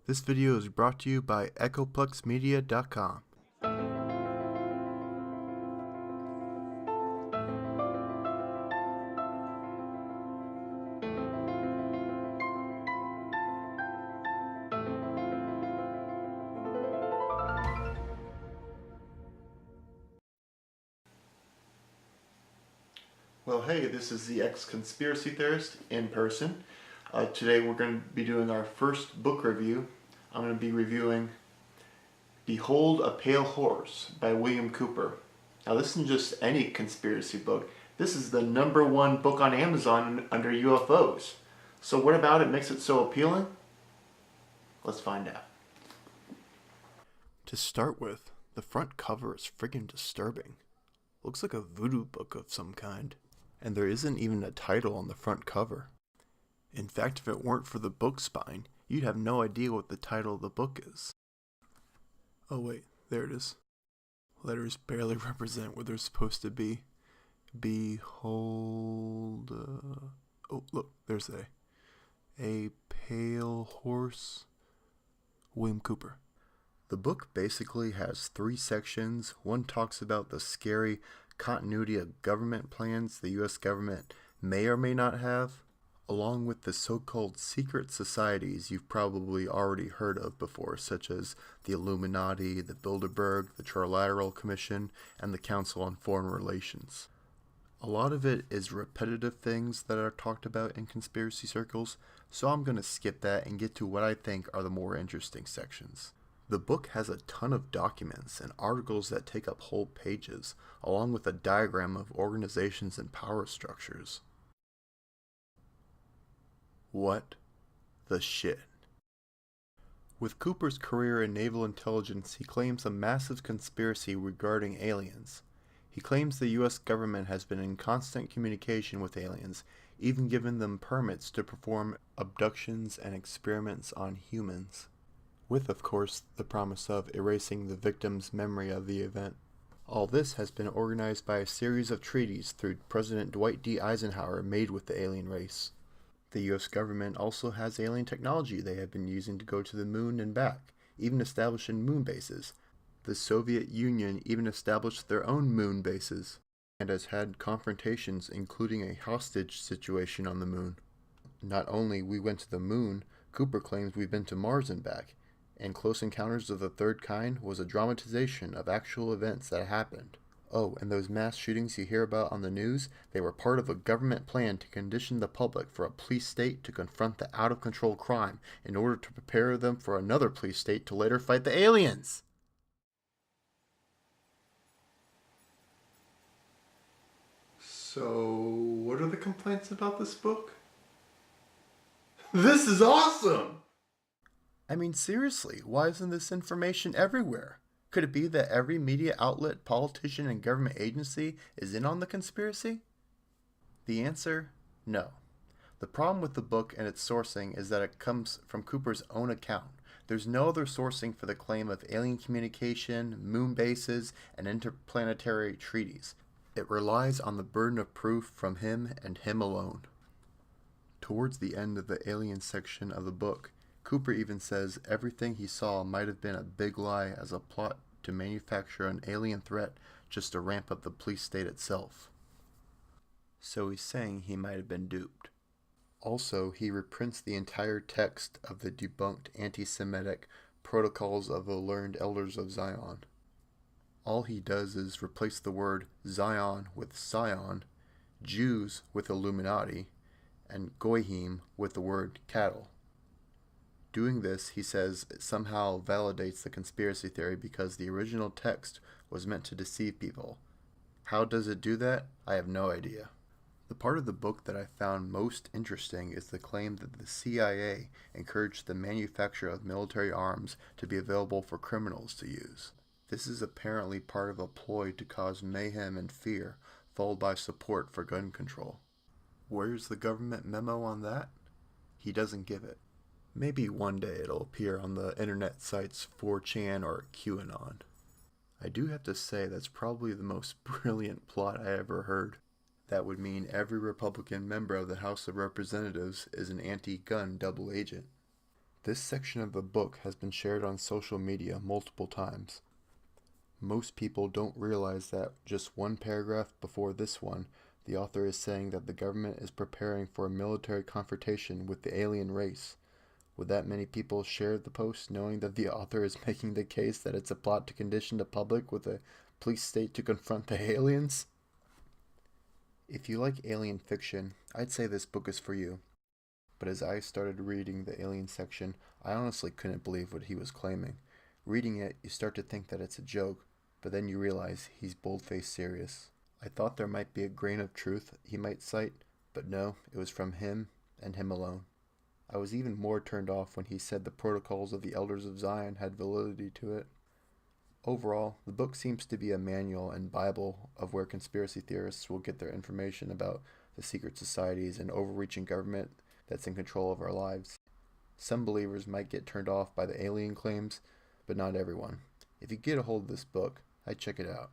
This video is brought to you by EchoPlexMedia.com. Well, hey, this is the ex-conspiracy theorist in person. Today we're going to be doing our first book review. I'm going to be reviewing Behold a Pale Horse by William Cooper. Now this isn't just any conspiracy book. This is the #1 book on Amazon under UFOs. So what about it makes it so appealing? Let's find out. To start with, the front cover is friggin' disturbing. Looks like a voodoo book of some kind. And there isn't even a title on the front cover. In fact, if it weren't for the book spine, you'd have no idea what the title of the book is. Oh wait, there it is. Letters barely represent where they're supposed to be. Behold... Oh, look, there's a pale horse. William Cooper. The book basically has 3 sections. One talks about the scary continuity of government plans the U.S. government may or may not have, along with the so-called secret societies you've probably already heard of before, such as the Illuminati, the Bilderberg, the Trilateral Commission, and the Council on Foreign Relations. A lot of it is repetitive things that are talked about in conspiracy circles, so I'm going to skip that and get to what I think are the more interesting sections. The book has a ton of documents and articles that take up whole pages, along with a diagram of organizations and power structures. What the shit? With Cooper's career in naval intelligence, he claims a massive conspiracy regarding aliens. He claims the U.S. government has been in constant communication with aliens, even giving them permits to perform abductions and experiments on humans, with, of course, the promise of erasing the victim's memory of the event. All this has been organized by a series of treaties through President Dwight D. Eisenhower made with the alien race. The U.S. government also has alien technology they have been using to go to the moon and back, even establishing moon bases. The Soviet Union even established their own moon bases, and has had confrontations including a hostage situation on the moon. Not only we went to the moon, Cooper claims we've been to Mars and back, and Close Encounters of the Third Kind was a dramatization of actual events that happened. Oh, and those mass shootings you hear about on the news, they were part of a government plan to condition the public for a police state to confront the out-of-control crime in order to prepare them for another police state to later fight the aliens! So, what are the complaints about this book? This is awesome! I mean, seriously, why isn't this information everywhere? Could it be that every media outlet, politician, and government agency is in on the conspiracy? The answer? No. The problem with the book and its sourcing is that it comes from Cooper's own account. There's no other sourcing for the claim of alien communication, moon bases, and interplanetary treaties. It relies on the burden of proof from him and him alone. Towards the end of the alien section of the book, Cooper even says everything he saw might have been a big lie as a plot to manufacture an alien threat just to ramp up the police state itself. So he's saying he might have been duped. Also, he reprints the entire text of the debunked anti-Semitic Protocols of the Learned Elders of Zion. All he does is replace the word Zion with Sion, Jews with Illuminati, and Goyim with the word cattle. Doing this, he says, it somehow validates the conspiracy theory because the original text was meant to deceive people. How does it do that? I have no idea. The part of the book that I found most interesting is the claim that the CIA encouraged the manufacture of military arms to be available for criminals to use. This is apparently part of a ploy to cause mayhem and fear, followed by support for gun control. Where's the government memo on that? He doesn't give it. Maybe one day it'll appear on the internet sites 4chan or QAnon. I do have to say that's probably the most brilliant plot I ever heard. That would mean every Republican member of the House of Representatives is an anti-gun double agent. This section of the book has been shared on social media multiple times. Most people don't realize that just one paragraph before this one, the author is saying that the government is preparing for a military confrontation with the alien race. Would that many people share the post knowing that the author is making the case that it's a plot to condition the public with a police state to confront the aliens? If you like alien fiction, I'd say this book is for you. But as I started reading the alien section, I honestly couldn't believe what he was claiming. Reading it, you start to think that it's a joke, but then you realize he's bold-faced serious. I thought there might be a grain of truth he might cite, but no, it was from him and him alone. I was even more turned off when he said the protocols of the Elders of Zion had validity to it. Overall, the book seems to be a manual and Bible of where conspiracy theorists will get their information about the secret societies and overreaching government that's in control of our lives. Some believers might get turned off by the alien claims, but not everyone. If you get a hold of this book, I'd check it out.